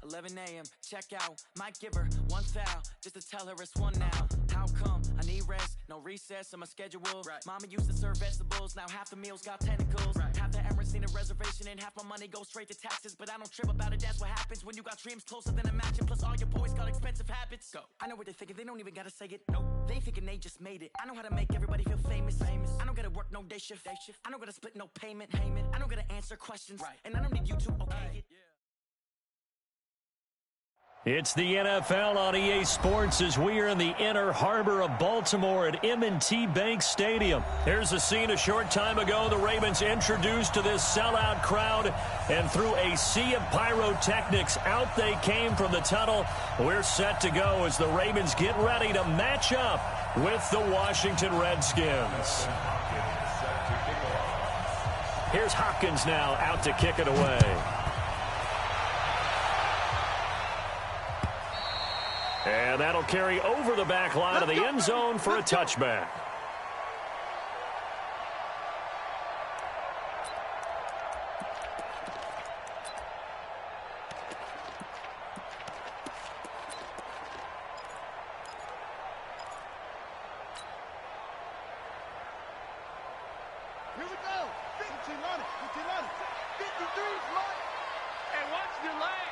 11 a.m. Check out. Might give her one foul just to tell her it's one now. How come? I need rest. No recess on my schedule. Right. Mama used to serve vegetables. Now half the meals got tentacles. Right. Half the Emirates need a reservation and half my money goes straight to taxes. But I don't trip about it. That's what happens when you got dreams closer than a mansion. Plus all your boys got expensive habits. Go. I know what they're thinking. They don't even gotta say it. Nope. They thinking they just made it. I know how to make everybody feel famous. I don't gotta work no day shift. I don't gotta split no payment. I don't gotta answer questions. Right. And I don't need you to okay it. It's the NFL on EA Sports as we are in the inner harbor of Baltimore at M&T Bank Stadium. Here's a scene a short time ago. The Ravens introduced to this sellout crowd, and through a sea of pyrotechnics, out they came from the tunnel. We're set to go as the Ravens get ready to match up with the Washington Redskins. Here's Hopkins now out to kick it away. And that'll carry over the back line of the end zone for a touchback. Here we go. 50 on it. 53's mine. And watch the leg.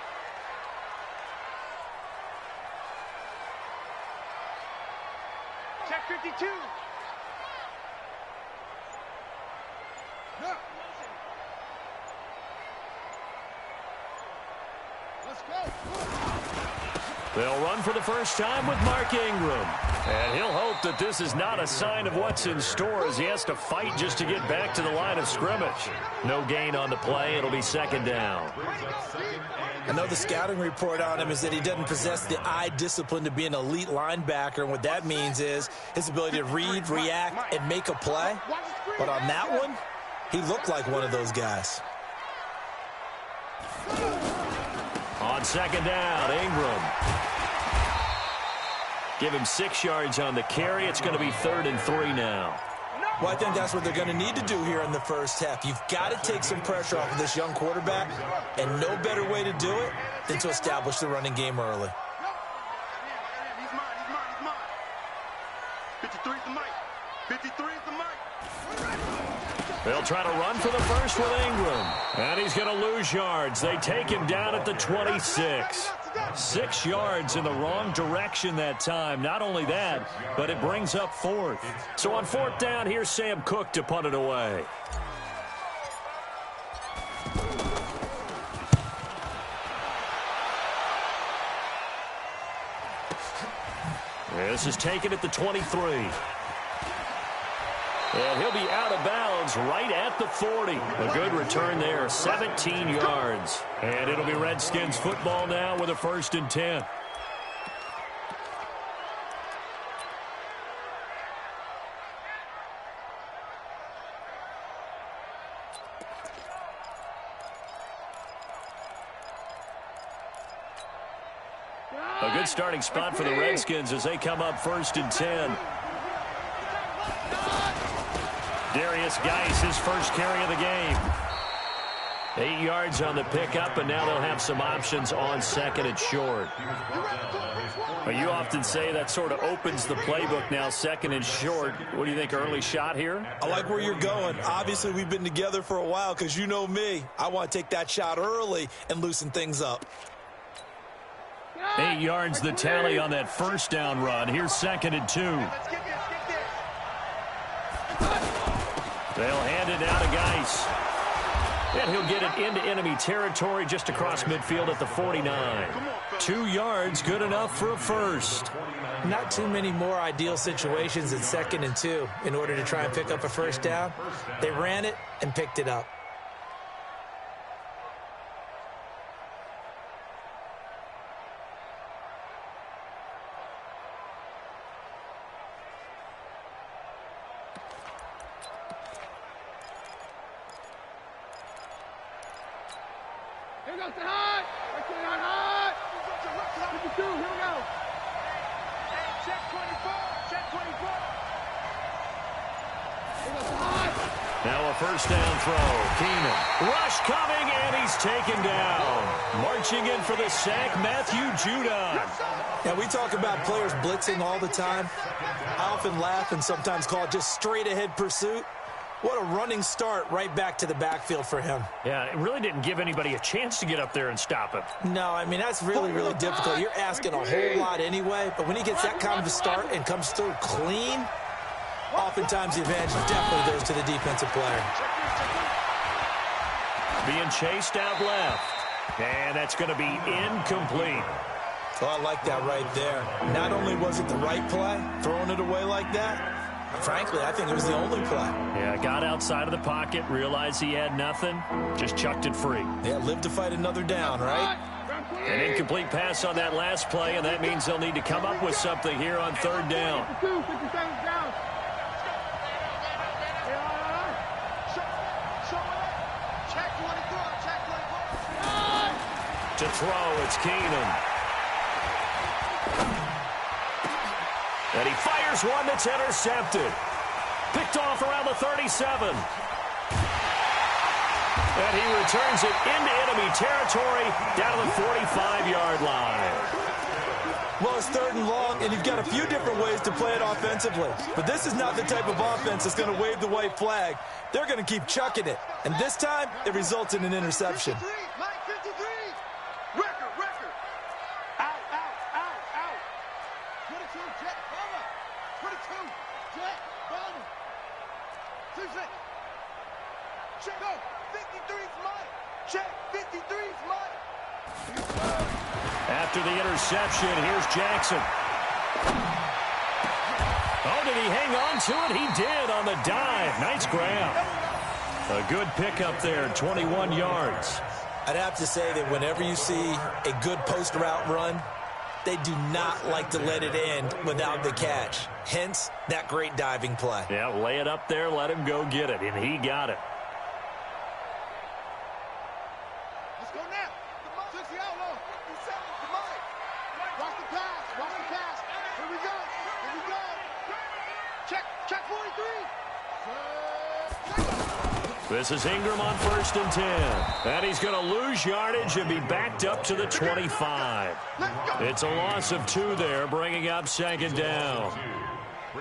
Check 52. No. Let's go. They'll run for the first time with Mark Ingram. And he'll hope that this is not a sign of what's in store as he has to fight just to get back to the line of scrimmage. No gain on the play. It'll be second down. I know the scouting report on him is that he doesn't possess the eye discipline to be an elite linebacker, and what that means is his ability to read, react, and make a play. But on that one, he looked like one of those guys. On second down, Ingram. Give him 6 yards on the carry. It's going to be 3rd and 3 now. Well, I think that's what they're going to need to do here in the first half. You've got to take some pressure off of this young quarterback, and no better way to do it than to establish the running game early. He's mine. 53 is the mic. 53 is the mic. They'll try to run for the first with Ingram. And he's going to lose yards. They take him down at the 26. 6 yards in the wrong direction that time. Not only that, but it brings up 4th. So on 4th down, here's Sam Cook to punt it away. This is taken at the 23. And he'll be out of bounds right at the 40. A good return there, 17 yards. And it'll be Redskins football now with a 1st and 10. A good starting spot for the Redskins as they come up 1st and 10. Darius Geis, his first carry of the game. 8 yards on the pickup, and now they'll have some options on 2nd and short. But you often say that sort of opens the playbook now, 2nd and short. What do you think, early shot here? I like where you're going. Obviously, we've been together for a while because you know me. I want to take that shot early and loosen things up. 8 yards the tally on that first down run. Here's 2nd and 2. They'll hand it down to Geis. And he'll get it into enemy territory just across midfield at the 49. 2 yards, good enough for a first. Not too many more ideal situations at 2nd and 2 in order to try and pick up a first down. They ran it and picked it up. Now a first down throw. Keenan. Rush coming, and he's taken down. Marching in for the sack, Matthew Judon. Yeah, we talk about players blitzing all the time. I often laugh and sometimes call it just straight-ahead pursuit. What a running start right back to the backfield for him. Yeah, it really didn't give anybody a chance to get up there and stop him. No, I mean, that's really, really difficult. You're asking a whole lot anyway, but when he gets that kind of a start and comes through clean, oftentimes the advantage definitely goes to the defensive player. Being chased out left. And that's going to be incomplete. So I like that right there. Not only was it the right play, throwing it away like that, frankly, I think it was the only play. Yeah, got outside of the pocket, realized he had nothing, just chucked it free. Yeah, live to fight another down, right? An incomplete pass on that last play, and that means they'll need to come up with something here on third down. To throw, it's Keenan. And he fires one that's intercepted. Picked off around the 37. And he returns it into enemy territory down to the 45-yard line. Well, it's third and long, and you've got a few different ways to play it offensively. But this is not the type of offense that's going to wave the white flag. They're going to keep chucking it. And this time, it results in an interception. After the interception, here's Jackson. Oh, did he hang on to it? He did on the dive. Nice grab. A good pickup there, 21 yards. I'd have to say that whenever you see a good post route run, they do not like to let it end without the catch. Hence, that great diving play. Yeah, lay it up there, let him go get it, and he got it. Let's go now. Took the outlaw. 57. Come on. Watch the pass. Watch the pass. Here we go. Here we go. Check 43. This is Ingram on 1st and 10. And he's going to lose yardage and be backed up to the 25. It's a loss of 2 there, bringing up 2nd down.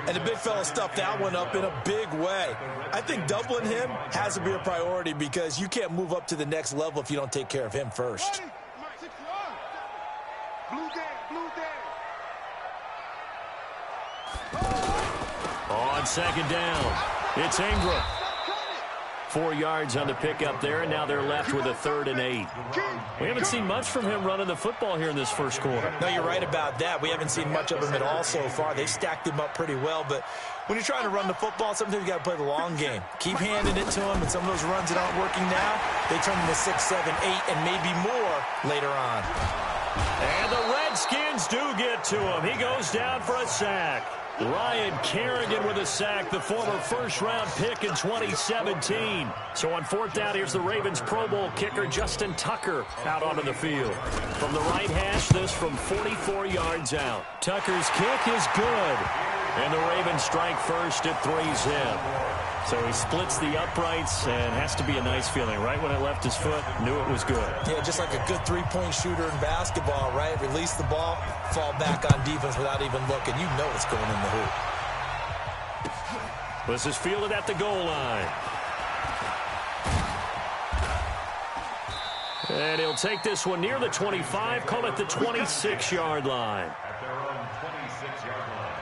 And the big fella stuffed that one up in a big way. I think doubling him has to be a priority because you can't move up to the next level if you don't take care of him first. On 2nd down, it's Ingram. 4 yards on the pickup there, and now they're left with a 3rd and 8. We haven't seen much from him running the football here in this first quarter. No, you're right about that. We haven't seen much of him at all so far. They've stacked him up pretty well, but when you're trying to run the football, sometimes you got to play the long game. Keep handing it to him, and some of those runs that aren't working now, they turn into 6, 7, 8, and maybe more later on. And the Redskins do get to him. He goes down for a sack. Ryan Kerrigan with a sack, the former first-round pick in 2017. So on 4th down, here's the Ravens Pro Bowl kicker Justin Tucker out onto the field. From the right hash, this from 44 yards out. Tucker's kick is good. And the Ravens strike first at 3-zip. So he splits the uprights, and has to be a nice feeling. Right when it left his foot, knew it was good. Yeah, just like a good three-point shooter in basketball, right? Release the ball, fall back on defense without even looking. You know it's going in the hoop. This is fielded at the goal line. And he'll take this one near the 25, call it the 26-yard line. At their own 26-yard line.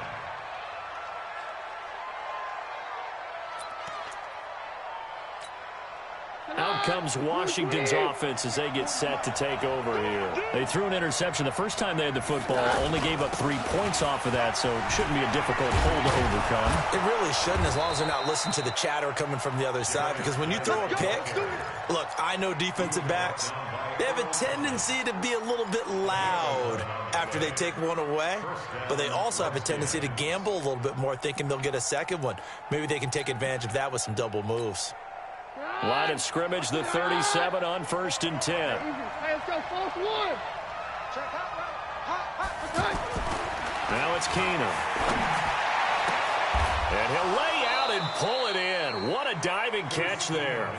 Out comes Washington's offense as they get set to take over here. They threw an interception the first time they had the football, only gave up 3 points off of that, so it shouldn't be a difficult hole to overcome. It really shouldn't, as long as they're not listening to the chatter coming from the other side, because when you throw a pick, look, I know defensive backs, they have a tendency to be a little bit loud after they take one away, but they also have a tendency to gamble a little bit more, thinking they'll get a second one. Maybe they can take advantage of that with some double moves. Line of scrimmage, the 37 on 1st and 10. Hey, let's go, false one. Now it's Keenan. And he'll lay out out and pull it in. What a diving catch there.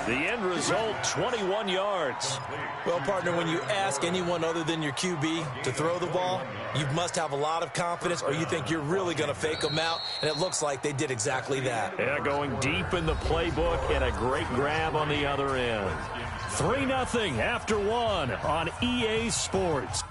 The end result, 21 yards. Well, partner, when you ask anyone other than your QB to throw the ball, you must have a lot of confidence or you think you're really going to fake them out, and it looks like they did exactly that. Yeah, going deep in the playbook and a great grab on the other end. 3-0 after one on EA Sports.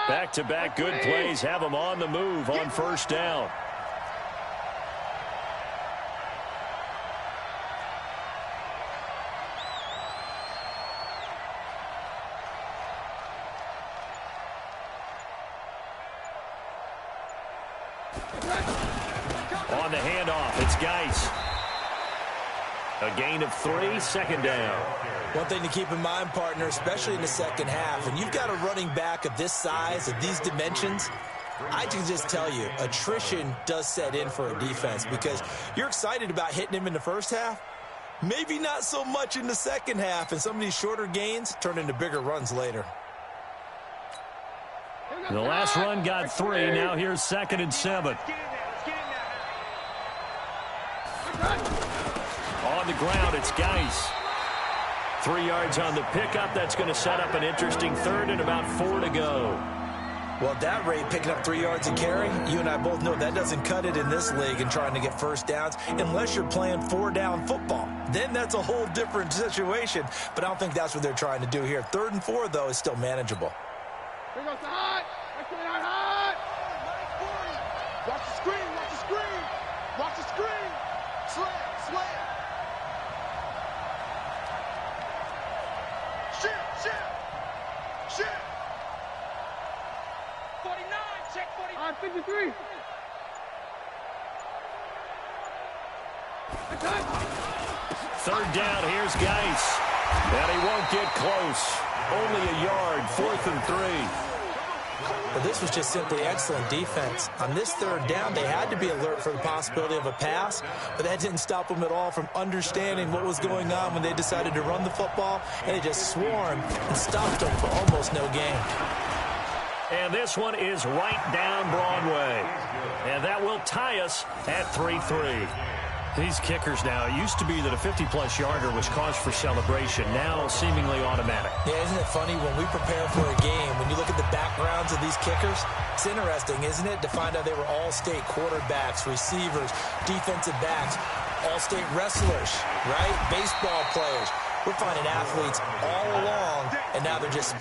Back-to-back good plays have them on the move on first down. On the handoff, it's Geis. A gain of 3, second down. One thing to keep in mind, partner, especially in the second half, and you've got a running back of this size, of these dimensions, I can just tell you, attrition does set in for a defense because you're excited about hitting him in the first half, maybe not so much in the second half, and some of these shorter gains turn into bigger runs later. The last run got 3, now here's 2nd and 7. On the ground, it's Geis. 3 yards on the pickup. That's going to set up an interesting third and about 4 to go. Well, at that rate, picking up 3 yards and carry, you and I both know that doesn't cut it in this league and trying to get first downs unless you're playing 4-down football. Then that's a whole different situation, but I don't think that's what they're trying to do here. 3rd and 4, though, is still manageable. Here goes the hot. Hot. Watch the screen. Watch the screen. Watch the screen. Slam. Shit. 49, check 49. 53. Third down, here's Geis. And he won't get close. Only a yard, 4th and 3. But this was just simply excellent defense. On this third down, they had to be alert for the possibility of a pass, but that didn't stop them at all from understanding what was going on when they decided to run the football, and they just swarmed and stopped them for almost no gain. And this one is right down Broadway. And that will tie us at 3-3. These kickers now, it used to be that a 50-plus yarder was cause for celebration. Now seemingly automatic. Yeah, isn't it funny when we prepare for a game, when you look at the backgrounds of these kickers, it's interesting, isn't it, to find out they were all-state quarterbacks, receivers, defensive backs, all-state wrestlers, right? Baseball players. We're finding athletes all along, and now they're just...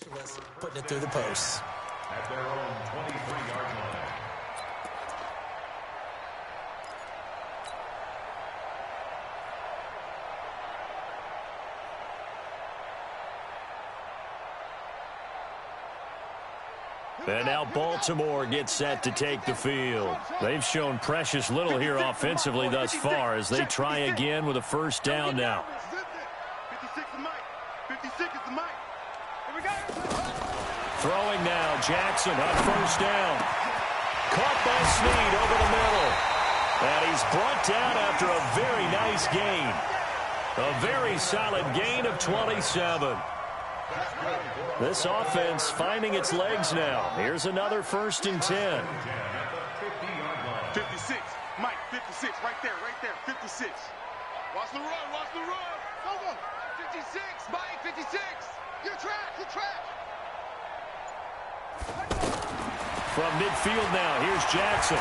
specialist putting it through the posts. At their own 23-yard line. And now Baltimore gets set to take the field. They've shown precious little here offensively thus far as they try again with a first down now. 56 is Mike. 56 is the Mike. Here we go. Throwing now, Jackson on first down. Caught by Snead over the middle. And he's brought down after a very nice gain. A very solid gain of 27. This offense finding its legs now. Here's another 1st and 10. 56. Mike, 56. Right there, 56. Watch the run, Go, go. 56. Mike, 56. You're trash. From midfield now, here's Jackson.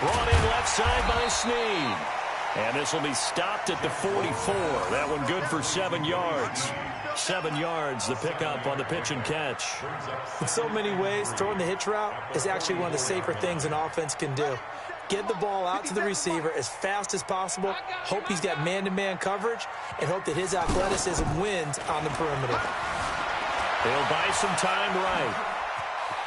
Brought in left side by Snead. And this will be stopped at the 44. That one good for 7 yards. 7 yards, the pickup on the pitch and catch. In so many ways, throwing the hitch route is actually one of the safer things an offense can do. Get the ball out to the receiver as fast as possible, hope he's got man-to-man coverage, and hope that his athleticism wins on the perimeter. He'll buy some time right.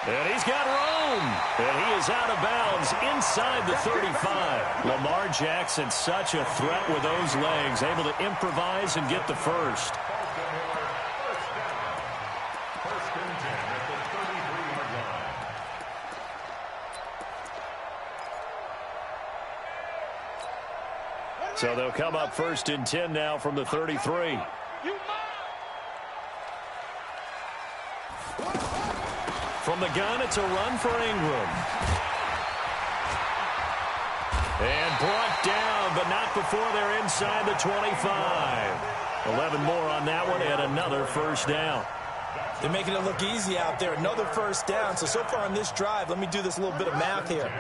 And he's got room. And he is out of bounds inside the 35. Lamar Jackson, such a threat with those legs, able to improvise and get the first. So they'll come up 1st and 10 now from the 33. From the gun, it's a run for Ingram. And brought down, but not before they're inside the 25. 11 more on that one, and another first down. They're making it look easy out there. Another first down. So far on this drive, let me do this little bit of math here.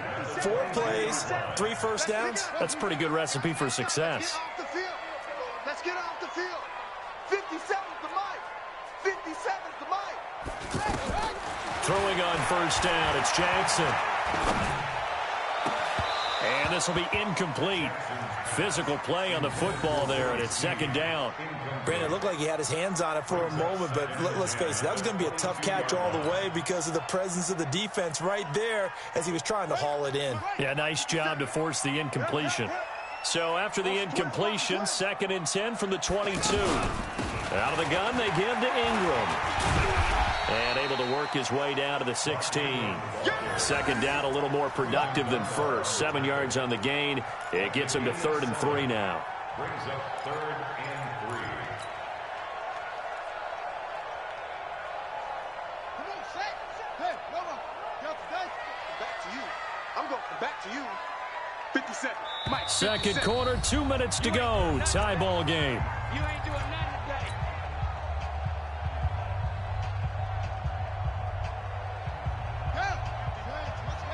4 plays, 3 first downs. That's a pretty good recipe for success. Let's get off the field. 57's the Mike. 57's the Mike. Throwing on first down, it's Jackson. And this will be incomplete. Physical play on the football there, and it's 2nd down. Brandon, it looked like he had his hands on it for a moment, but let's face it, that was going to be a tough catch all the way because of the presence of the defense right there as he was trying to haul it in. Yeah, nice job to force the incompletion. So after the incompletion, 2nd and 10 from the 22. Out of the gun, they give to Ingram. And able to work his way down to the 16. 2nd down, a little more productive than first. 7 yards on the gain. It gets him to 3rd and 3 now. Brings up 3rd and 3. Come on, Shaq. Hey, no. Back to you. I'm going back to you. 57. Mike. 2nd quarter, 2 minutes to go. Tie ball game. You ain't doing nothing today.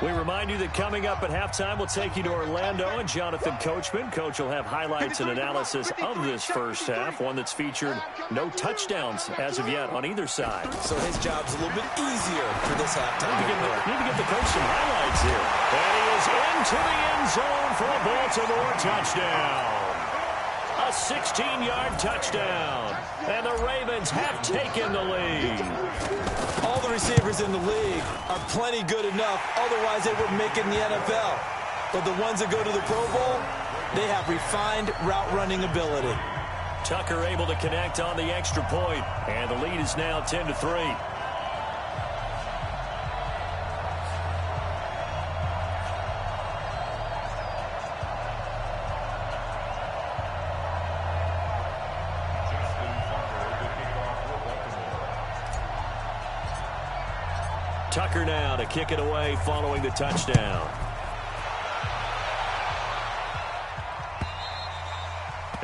We remind you that coming up at halftime, we'll take you to Orlando and Jonathan Coachman. Coach will have highlights and analysis of this first half, one that's featured no touchdowns as of yet on either side. So his job's a little bit easier for this halftime. Need to get the coach some highlights here. And he is into the end zone for a Baltimore touchdown. A 16-yard touchdown. And the Ravens have taken the lead. All the receivers in the league are plenty good enough, otherwise they wouldn't make it in the NFL. But the ones that go to the Pro Bowl, they have refined route running ability. Tucker able to connect on the extra point, and the lead is now 10-3. Tucker now to kick it away following the touchdown.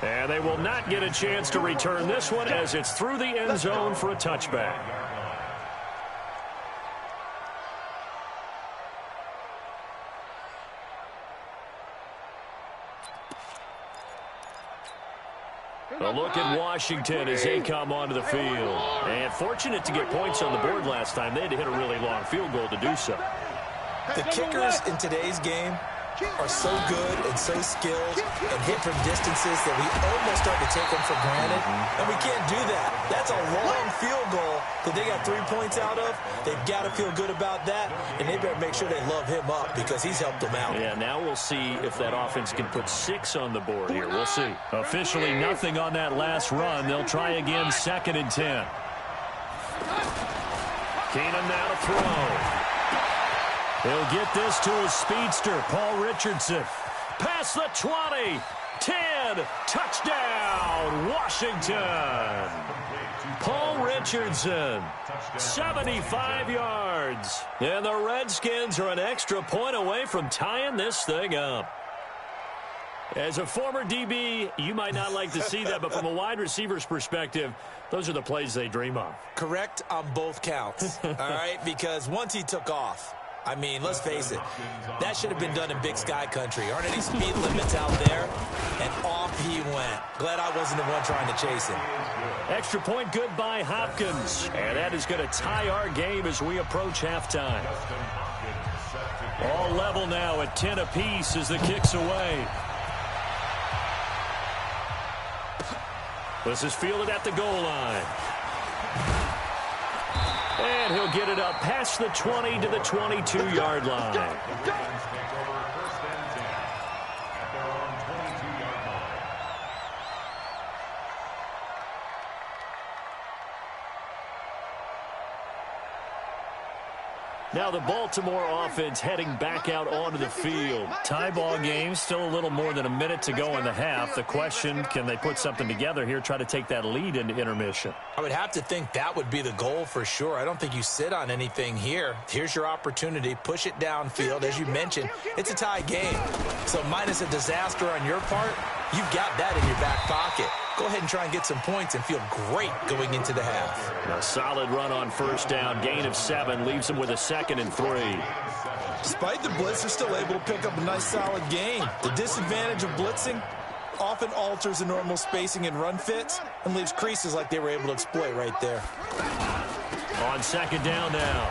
And they will not get a chance to return this one as it's through the end zone for a touchback. A look at Washington as they come onto the field. And fortunate to get points on the board last time. They had to hit a really long field goal to do so. The kickers in today's game are so good and so skilled and hit from distances that we almost start to take them for granted. And we can't do that. That's a long field goal that they got 3 points out of. They've got to feel good about that, and they better make sure they love him up because he's helped them out. Yeah, now we'll see if that offense can put 6 on the board here. We'll see. Officially nothing on that last run. They'll try again, 2nd and 10. Keenum now to throw. He'll get this to his speedster, Paul Richardson. Past the 20, 10, touchdown, Washington. Paul Richardson, 75 yards. And the Redskins are an extra point away from tying this thing up. As a former DB, you might not like to see that, but from a wide receiver's perspective, those are the plays they dream of. Correct on both counts, all right? Because once he took off, I mean, let's face it, that should have been done in Big Sky country. Aren't any speed limits out there? And off he went. Glad I wasn't the one trying to chase him. Extra point good by Hopkins. And that is going to tie our game as we approach halftime. All level now at 10 apiece as the kick's away. This is fielded at the goal line. And he'll get it up past the 20 to the 22-yard line. Now the Baltimore offense heading back out onto the field. Tie ball game, still a little more than a minute to go in the half. The question, can they put something together here, try to take that lead into intermission? I would have to think that would be the goal for sure. I don't think you sit on anything here. Here's your opportunity. Push it downfield. As you mentioned, it's a tie game. So minus a disaster on your part, you've got that in your back pocket. Go ahead and try and get some points and feel great going into the half. A solid run on first down. Gain of 7 leaves them with a 2nd and 3. Despite the blitz, they're still able to pick up a nice solid gain. The disadvantage of blitzing often alters the normal spacing and run fits and leaves creases like they were able to exploit right there. On 2nd down now,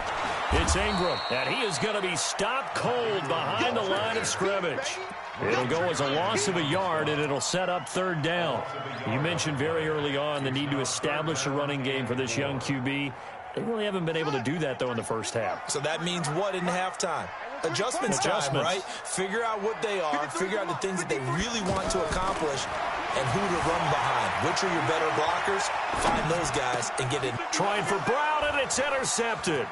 it's Ingram, and he is going to be stopped cold behind the line of scrimmage. It'll go as a loss of a yard, and it'll set up 3rd down. You mentioned very early on the need to establish a running game for this young QB. They really haven't been able to do that, though, in the first half. So that means what in halftime? Adjustments time, right? Figure out what they are, figure out the things that they really want to accomplish, and who to run behind. Which are your better blockers? Find those guys and get in. Trying for Brown, and it's intercepted.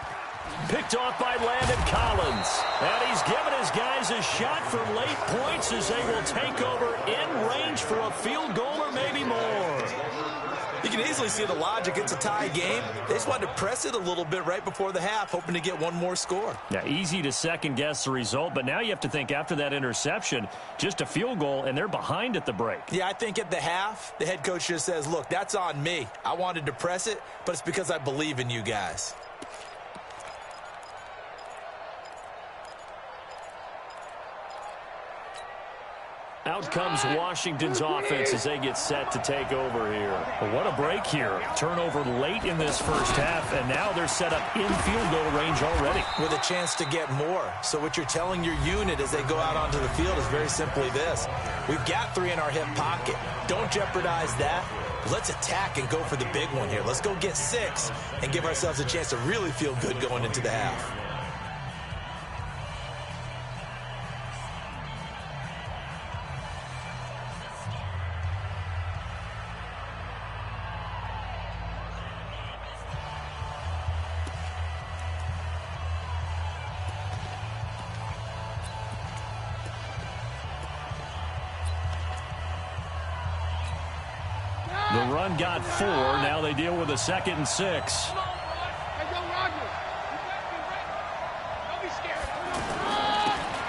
Picked off by Landon Collins. And he's given his guys a shot for late points as they will take over in range for a field goal or maybe more. You can easily see the logic. It's a tie game. They just wanted to press it a little bit right before the half, hoping to get one more score. Yeah, easy to second-guess the result, but now you have to think after that interception, just a field goal, and they're behind at the break. Yeah, I think at the half, the head coach just says, look, that's on me. I wanted to press it, but it's because I believe in you guys. Out comes Washington's offense as they get set to take over here. Well, what a break here. Turnover late in this first half, and now they're set up in field goal range already. With a chance to get more. So what you're telling your unit as they go out onto the field is very simply this. We've got 3 in our hip pocket. Don't jeopardize that. Let's attack and go for the big one here. Let's go get 6 and give ourselves a chance to really feel good going into the half. The run got 4. Now they deal with a 2nd and 6.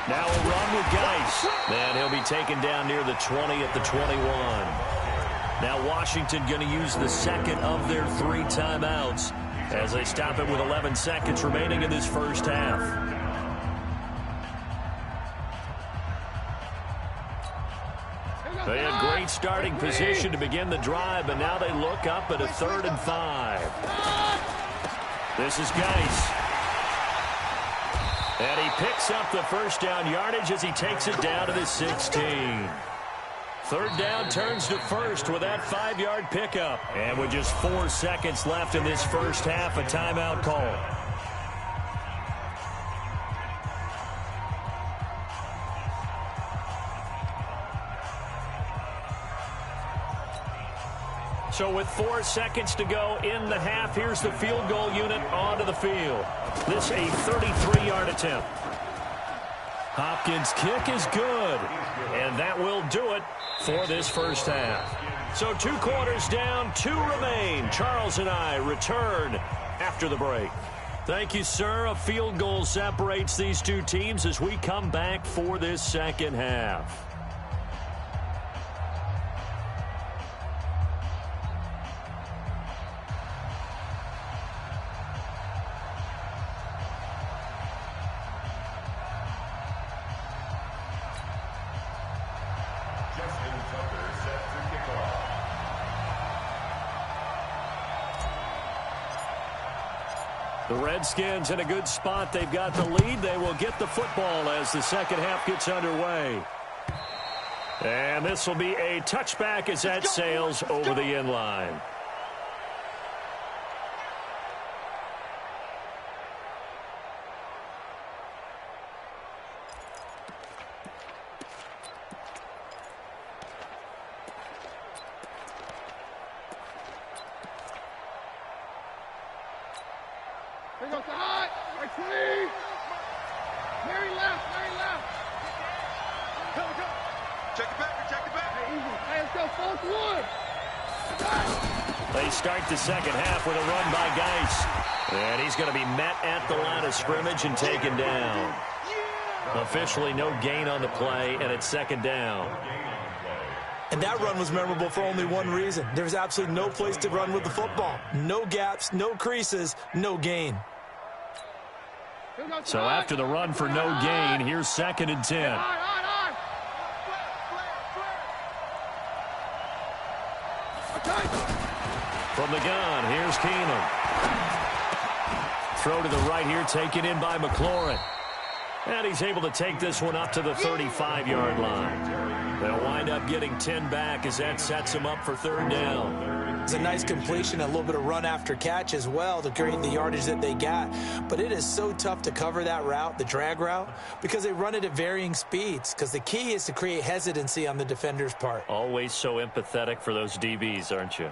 Now a run with Geis. And he'll be taken down near the 20 at the 21. Now Washington going to use the 2nd of their 3 timeouts as they stop it with 11 seconds remaining in this first half. They had great starting position to begin the drive, but now they look up at a 3rd and 5. This is Geis. And he picks up the first down yardage as he takes it down to the 16. 3rd down turns to 1st with that 5-yard pickup. And with just 4 seconds left in this first half, a timeout call. So with 4 seconds to go in the half, here's the field goal unit onto the field. This a 33-yard attempt. Hopkins' kick is good, and that will do it for this first half. So 2 quarters down, 2 remain. Charles and I return after the break. Thank you, sir. A field goal separates these two teams as we come back for this second half. The Redskins in a good spot. They've got the lead. They will get the football as the second half gets underway. And this will be a touchback as that sails over the end line. Here goes the hot. Right three. Mary left. Mary left. Go, go. Check it back. Check it back. Hey, easy. Hey, let's go. 4th 1. They start the second half with a run by Geis. And he's going to be met at the line of scrimmage and taken down. Officially no gain on the play, and it's 2nd down. And that run was memorable for only one reason. There's absolutely no place to run with the football. No gaps, no creases, no gain. So after the run for no gain, here's 2nd and 10. From the gun, here's Keenum. Throw to the right here, taken in by McLaurin. And he's able to take this one up to the 35-yard line. They'll wind up getting 10 back as that sets him up for 3rd down. It's a nice completion, a little bit of run after catch as well to create the yardage that they got. But it is so tough to cover that route, the drag route, because they run it at varying speeds. Because the key is to create hesitancy on the defender's part. Always so empathetic for those DBs, aren't you?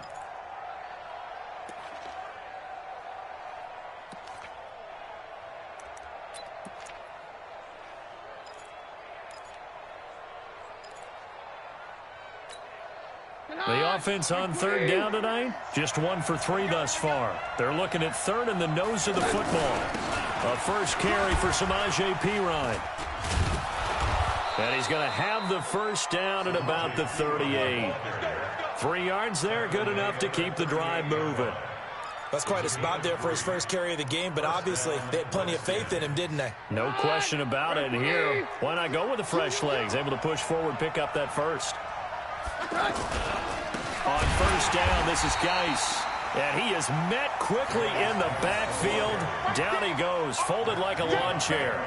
The offense on 3rd down tonight, just 1 for 3 thus far. They're looking at 3rd in the nose of the football. A first carry for Samaje Perine. And he's going to have the first down at about the 38. 3 yards there, good enough to keep the drive moving. That's quite a spot there for his first carry of the game, but obviously they had plenty of faith in him, didn't they? No question about it. And here, why not go with the fresh legs? Able to push forward, pick up that first. On 1st down, this is Geis. And he is met quickly in the backfield. Down he goes, folded like a lawn chair.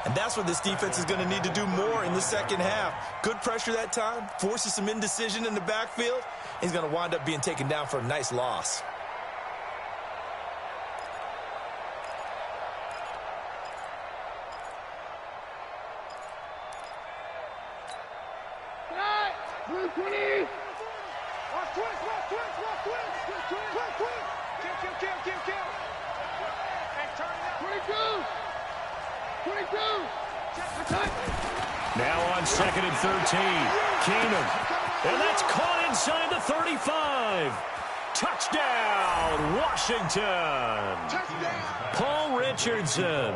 And that's what this defense is going to need to do more in the second half. Good pressure that time, forces some indecision in the backfield. He's going to wind up being taken down for a nice loss. Now on 2nd and 13, Keenum. And that's caught inside the 35. Touchdown, Washington. Touchdown. Paul Richardson.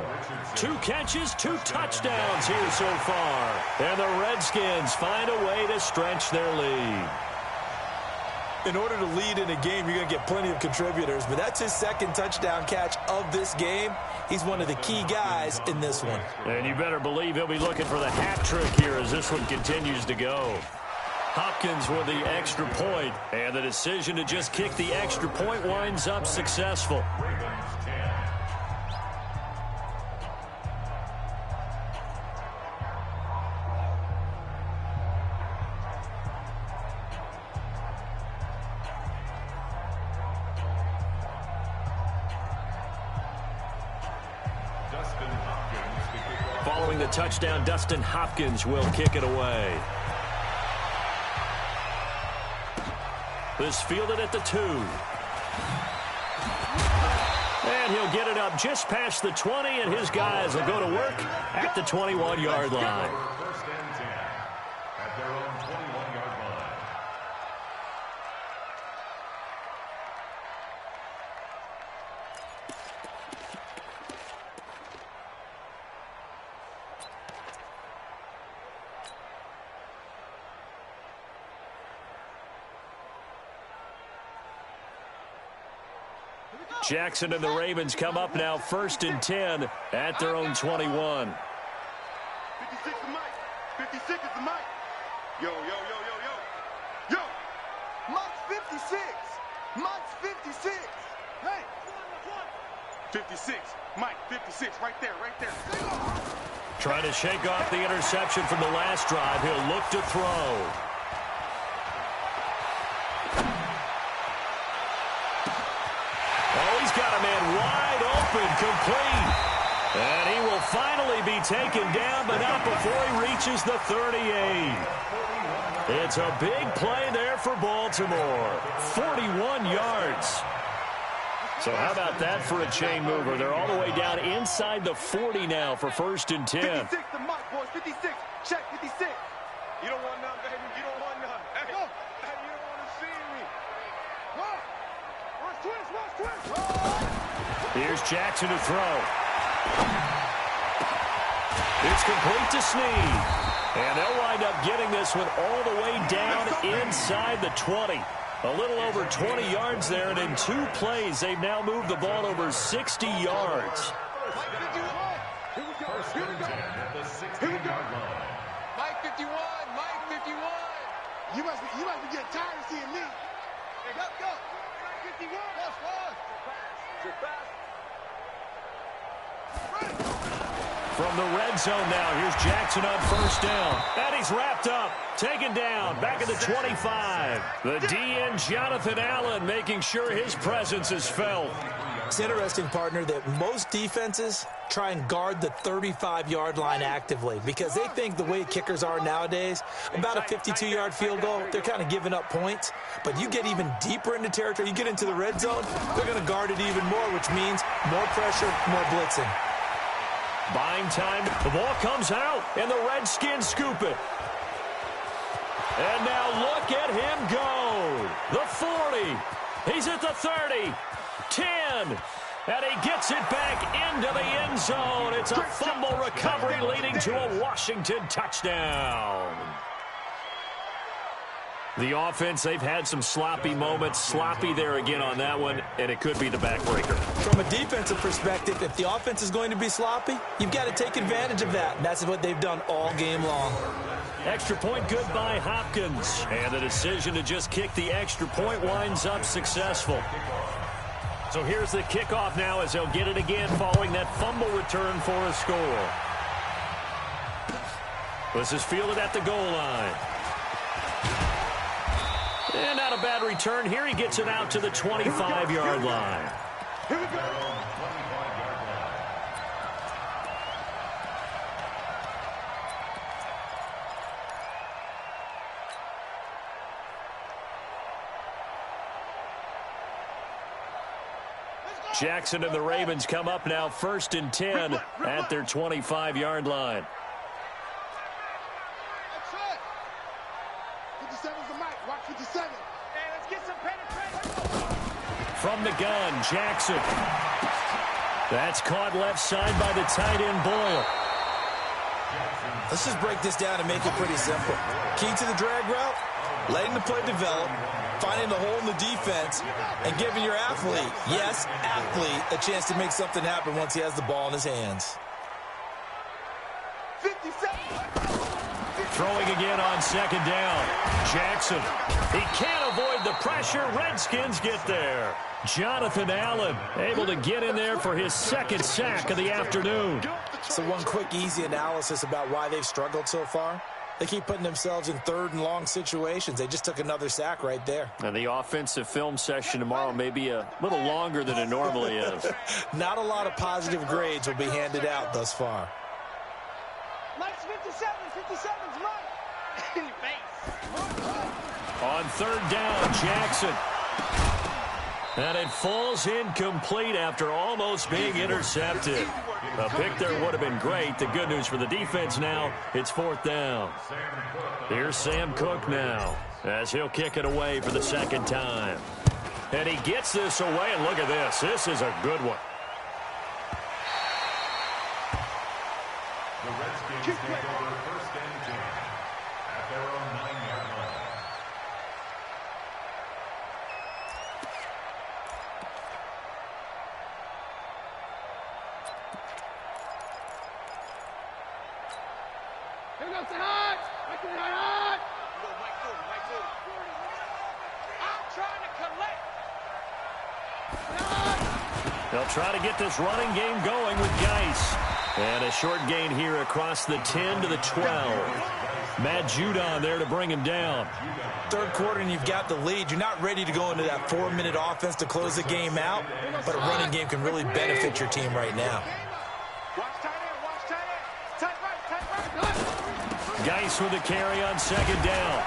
2 catches, 2 touchdowns here so far. And the Redskins find a way to stretch their lead. In order to lead in a game, you're going to get plenty of contributors, but that's his 2nd touchdown catch of this game. He's one of the key guys in this one. And you better believe he'll be looking for the hat trick here as this one continues to go. Hopkins with the extra point, and the decision to just kick the extra point winds up successful. Following the touchdown, Dustin Hopkins will kick it away. This fielded at the 2. And he'll get it up just past the 20, and his guys will go to work at the 21-yard line. First and 10 at their own 21-yard line. Jackson and the Ravens come up now first and 10 at their own 21. 56 is Mike. 56 is the Mike. Yo, yo, yo, yo, yo. Yo. Mike's 56. Mike's 56. Hey. 56. Mike, 56. Right there, right there. Trying to shake off the interception from the last drive. He'll look to throw. Oh, he's got a man wide open, complete. And he will finally be taken down, but not before he reaches the 38. It's a big play there for Baltimore. 41 yards. So how about that for a chain mover? They're all the way down inside the 40 now for first and 10. 56 to Mike, boys. 56. Check 56. You don't want none, baby. You don't want none. Hey, hey, you don't want to see me. What? Here's Jackson to throw. It's complete to Snead. And they'll wind up getting this one all the way down inside the 20. A little over 20 yards there, and in 2 plays, they've now moved the ball over 60 yards. First and 10 at the 16-yard line. Mike 51. Mike 51. You must be getting tired of seeing me. Hey, go. Mike 51. That's fine. From the red zone now, here's Jackson on first down. And he's wrapped up, taken down, back at the 25. The DN, Jonathan Allen, making sure his presence is felt. It's interesting, partner, that most defenses try and guard the 35-yard line actively because they think the way kickers are nowadays, about a 52-yard field goal, they're kind of giving up points. But you get even deeper into territory, you get into the red zone, they're going to guard it even more, which means more pressure, more blitzing. Buying time, the ball comes out, and the Redskins scoop it. And now look at him go. The 40. He's at the 30. 10. And he gets it back into the end zone. It's a fumble recovery leading to a Washington touchdown. The offense, they've had some sloppy moments. Sloppy there again on that one, and it could be the backbreaker. From a defensive perspective, if the offense is going to be sloppy, you've got to take advantage of that. And that's what they've done all game long. Extra point good by Hopkins. And the decision to just kick the extra point winds up successful. So here's the kickoff now as they'll get it again following that fumble return for a score. This is fielded at the goal line. And not a bad return. Here he gets it out to the 25-yard line. Here we go. Jackson and the Ravens come up now first and 10 at their 25-yard line. That's it. 57's the mic. Watch 57. Hey, let's get some penetration. From the gun, Jackson. That's caught left side by the tight end Boyle. Let's just break this down and make it pretty simple. Key to the drag route, letting the play develop, finding the hole in the defense, and giving your athlete, yes, athlete, a chance to make something happen once he has the ball in his hands. 57. 57. Throwing again on second down. Jackson. He can't avoid the pressure. Redskins get there. Jonathan Allen able to get in there for his second sack of the afternoon. So one quick, easy analysis about why they've struggled so far. They keep putting themselves in third and long situations. They just took another sack right there. And the offensive film session tomorrow may be a little longer than it normally is. Not a lot of positive grades will be handed out thus far. Mike's 57. 57's Mike. In your face. On third down, Jackson. And it falls incomplete after almost being intercepted. A pick there would have been great. The good news for the defense now, it's fourth down. Here's Sam Cook now as he'll kick it away for the second time. And he gets this away, and look at this. This is a good one. The Redskins take over first and 10 at their own 9-yard line. Here goes the hot. Mike, hot. Mike, I'm trying to collect. They'll try to get this running game going with Geis. And a short gain here across the 10 to the 12. Matt Judon there to bring him down. Third quarter and you've got the lead. You're not ready to go into that 4-minute offense to close the game out, but a running game can really benefit your team right now. Geis with a carry on second down.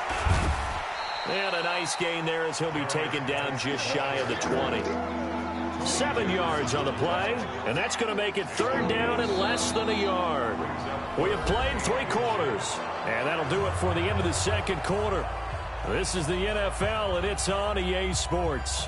And a nice gain there as he'll be taken down just shy of the 20. 7 yards on the play, and that's going to make it third down and less than a yard. We have played 3 quarters, and that'll do it for the end of the second quarter. This is the NFL, and it's on EA Sports.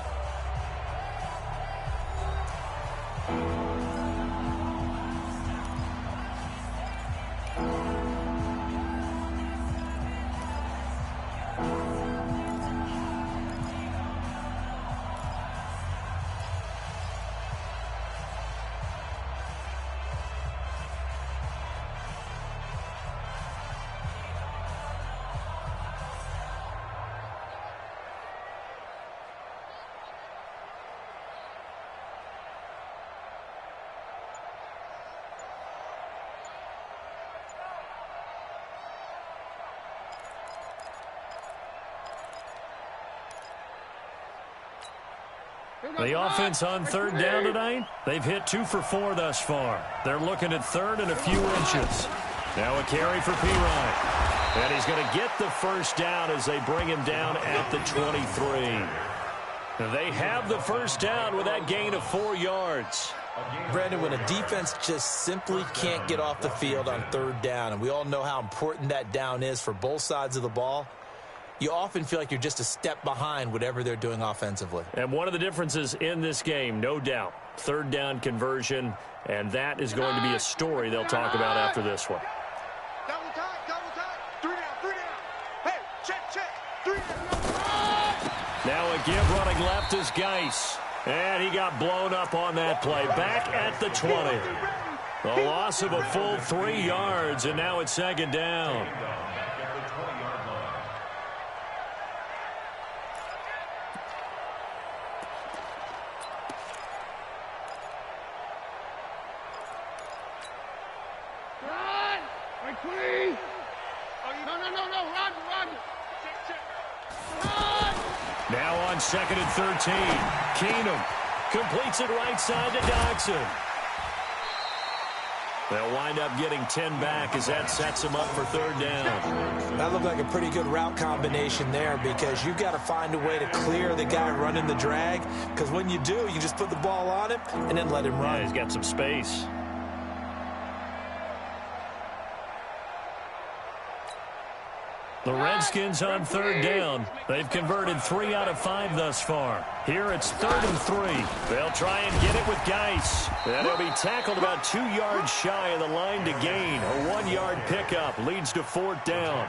The offense on third down tonight, they've hit 2 for 4 thus far. They're looking at third and a few inches. Now a carry for Pirine. And he's going to get the first down as they bring him down at the 23. They have the first down with that gain of 4 yards. Brandon, when a defense just simply can't get off the field on third down, and we all know how important that down is for both sides of the ball, you often feel like you're just a step behind whatever they're doing offensively. And one of the differences in this game, no doubt, third down conversion, and that is going to be a story they'll talk about after this one. Double time. 3 down. Hey, check. 3 down. Now a give running left is Geis. And he got blown up on that play. Back at the 20. The loss of a full 3 yards, and now it's second down. Now on second and 13. Keenum completes it right side to Dodson. They'll wind up getting 10 back as that sets them up for third down. That looked like a pretty good route combination there because you've got to find a way to clear the guy running the drag, because when you do, you just put the ball on him and then let him run. Yeah, he's got some space. The Redskins on third down. They've converted 3 out of 5 thus far. Here it's 3rd and 3. They'll try and get it with Geis. And he'll be tackled about 2 yards shy of the line to gain. A 1-yard pickup leads to 4th down.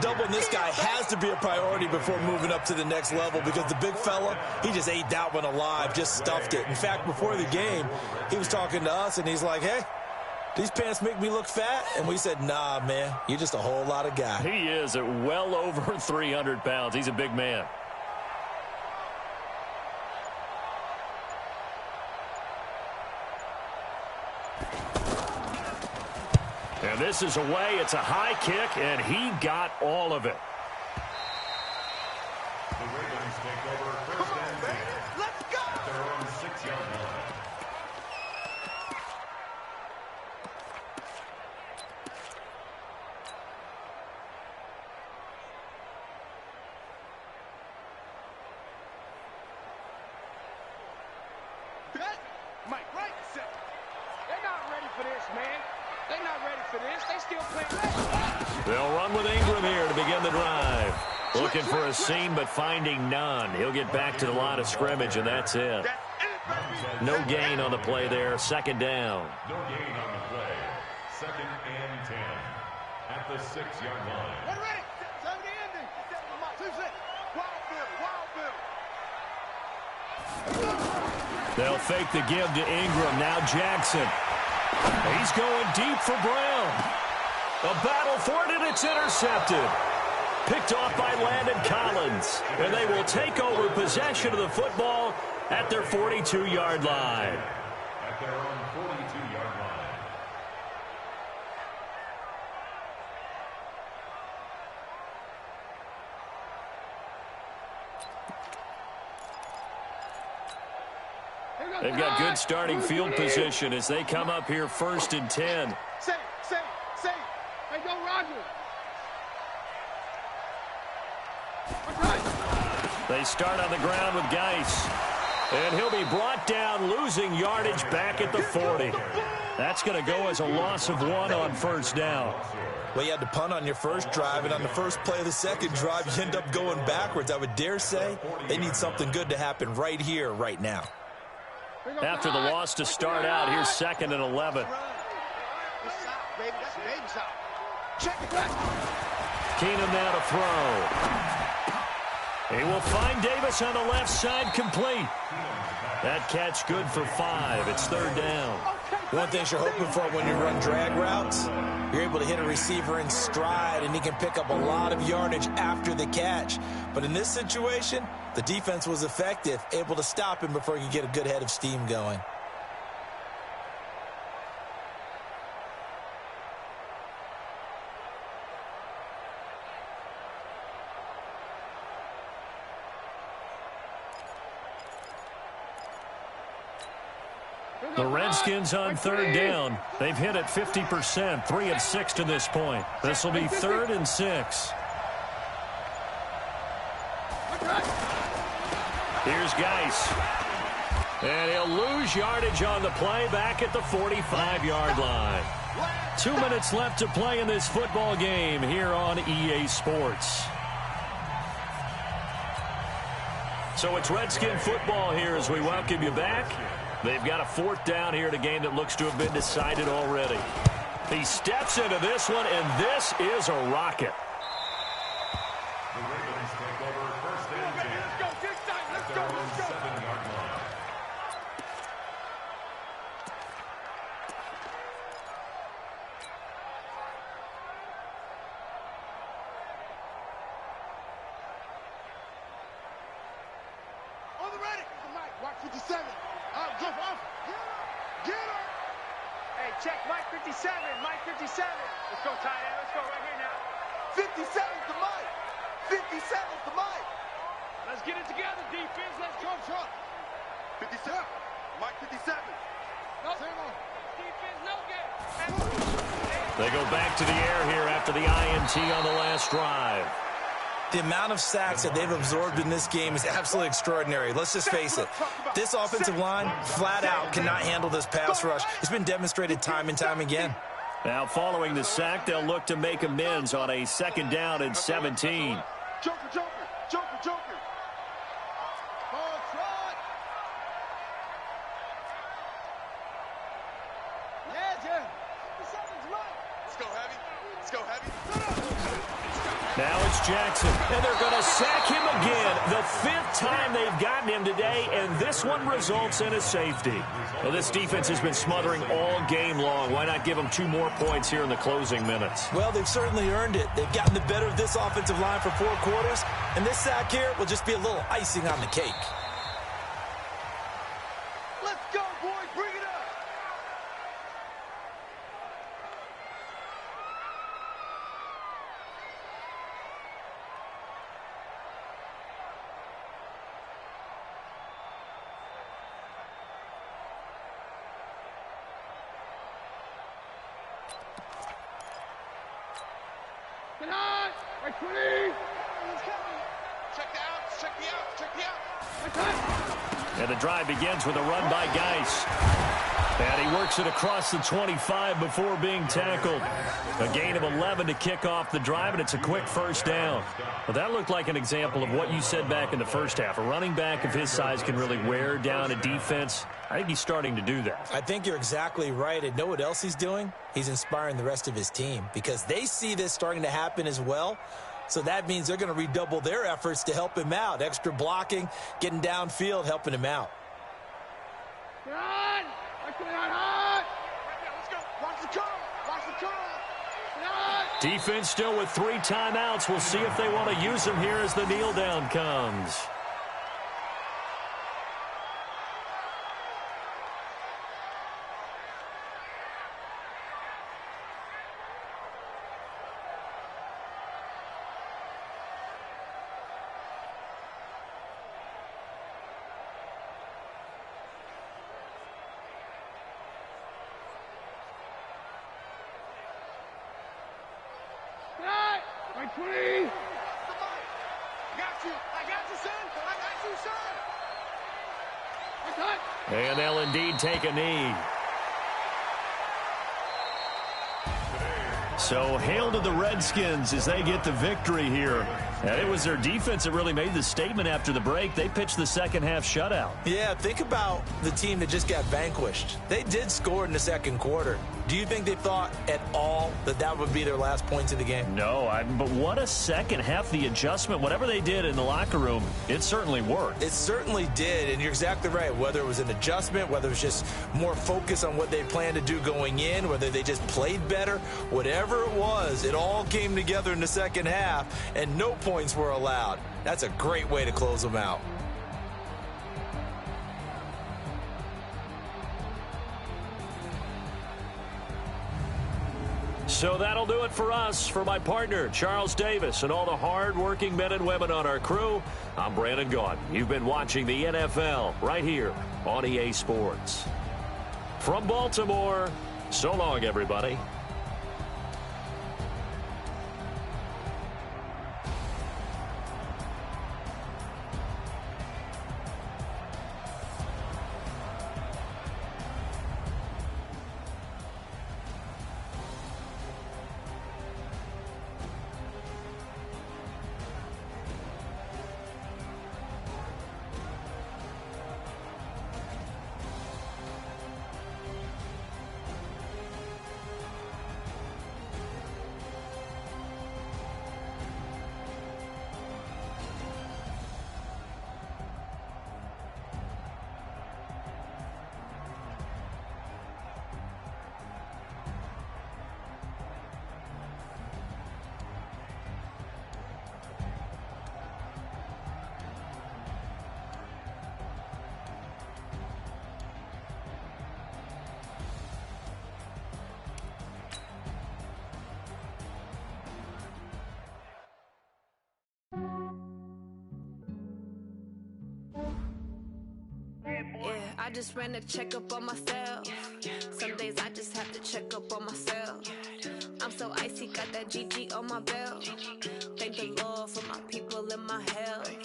Doubling this guy has to be a priority before moving up to the next level, because the big fella, he just ate that one alive, just stuffed it. In fact, before the game, he was talking to us, and he's like, hey, these pants make me look fat? And we said, nah, man, you're just a whole lot of guy. He is at well over 300 pounds. He's a big man. And this is away. It's a high kick, and he got all of it. The Ravens take over first and 10. Let's go! At their own 6-yard line. Mike, right second. They're not ready for this, man. They're not ready for this. They still playing. They'll run with Ingram here to begin the drive. Looking for a seam, but finding none. He'll get back to the line of scrimmage, and that's it. No gain on the play there. Second down. No gain on the play. Second and 10. At the 6-yard line. Get ready. Time to end it. 2-6. Wild Bill. They'll fake the give to Ingram. Now Jackson. He's going deep for Brown. A battle for it, and it's intercepted. Picked off by Landon Collins. And they will take over possession of the football at their 42-yard line. At their own 42-yard line. They've got good starting field position as they come up here first and 10. Say. Hey, go Roger. They start on the ground with Geis. And he'll be brought down, losing yardage back at the 40. That's going to go as a loss of 1 on first down. Well, you had to punt on your first drive, and on the first play of the second drive, you end up going backwards. I would dare say they need something good to happen right here, right now. After the loss to start out, here's 2nd and 11. Keenum now to throw. He will find Davis on the left side, complete. That catch good for 5. It's 3rd down. One thing you're hoping for when you run drag routes, you're able to hit a receiver in stride, and he can pick up a lot of yardage after the catch. But in this situation, the defense was effective, able to stop him before he could get a good head of steam going. The Redskins on 3rd down. They've hit it 50%, 3 of 6 to this point. This will be 3rd and 6. Here's Geis. And he'll lose yardage on the play back at the 45-yard line. 2 minutes left to play in this football game here on EA Sports. So it's Redskin football here as we welcome you back. They've got a 4th down here in a game that looks to have been decided already. He steps into this one, and this is a rocket. The Ravens take over first and 10. Let's go. At their own 7-yard line. On the ready. Mark 57. Jump off. Get him. Hey, check Mike 57. Mike 57. Let's go, tight end. Let's go right here now. 57's the Mike. 57's the Mike. Let's get it together, defense. Let's go, truck. 57. Mike 57. No. Defense, no game. They go back to the air here after the INT on the last drive. The amount of sacks that they've absorbed in this game is absolutely extraordinary. Let's just face it. This offensive line, flat out, cannot handle this pass rush. It's been demonstrated time and time again. Now, following the sack, they'll look to make amends on a 2nd down and 17. Joker. Ball trot. Legend. 57's right. Let's go heavy. Let's go heavy. Now it's Jackson, and they're going to sack him again. The 5th time they've gotten him today, and this one results in a safety. Well, this defense has been smothering all game long. Why not give them 2 more points here in the closing minutes? Well, they've certainly earned it. They've gotten the better of this offensive line for 4 quarters, and this sack here will just be a little icing on the cake. Let's go, boys. Bring it up. Get on! Right 20! Check the outs, check the outs, check the outs. Right. And the drive begins with a run by Geis. And he works it across the 25 before being tackled. A gain of 11 to kick off the drive, and it's a quick first down. Well, that looked like an example of what you said back in the first half. A running back of his size can really wear down a defense. I think he's starting to do that. I think you're exactly right. And know what else he's doing? He's inspiring the rest of his team because they see this starting to happen as well. So that means they're going to redouble their efforts to help him out. Extra blocking, getting downfield, helping him out. Get on! Right 20 on! Right there, let's go! Watch the curl! Watch the curl! Get on! Defense still with 3 timeouts. We'll see if they want to use them here as the kneel down comes. Right 20! I got you! I got you, son! I got you, son! Right cut! And they'll indeed take a knee. So hail to the Redskins as they get the victory here. And it was their defense that really made the statement after the break. They pitched the second half shutout. Yeah, think about the team that just got vanquished. They did score in the second quarter. Do you think they thought at all that that would be their last points of the game? No, but what a second half. The adjustment, whatever they did in the locker room, it certainly worked. It certainly did, and you're exactly right. Whether it was an adjustment, whether it was just more focus on what they planned to do going in, whether they just played better, whatever it was, it all came together in the second half, and no points were allowed. That's a great way to close them out. So that'll do it for us. For my partner, Charles Davis, and all the hard-working men and women on our crew, I'm Brandon Gaudin. You've been watching the NFL right here on EA Sports. From Baltimore, so long, everybody. I just ran a checkup on myself. Some days I just have to check up on myself. I'm so icy, got that GG on my belt. Thank the Lord for my people and my health.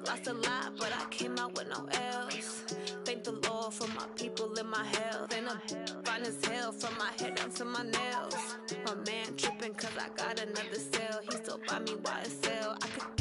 Lost a lot, but I came out with no else. Thank the Lord for my people and my health. And I'm fine as hell from my head down to my nails. My man tripping cause I got another cell. He still buy me YSL. I could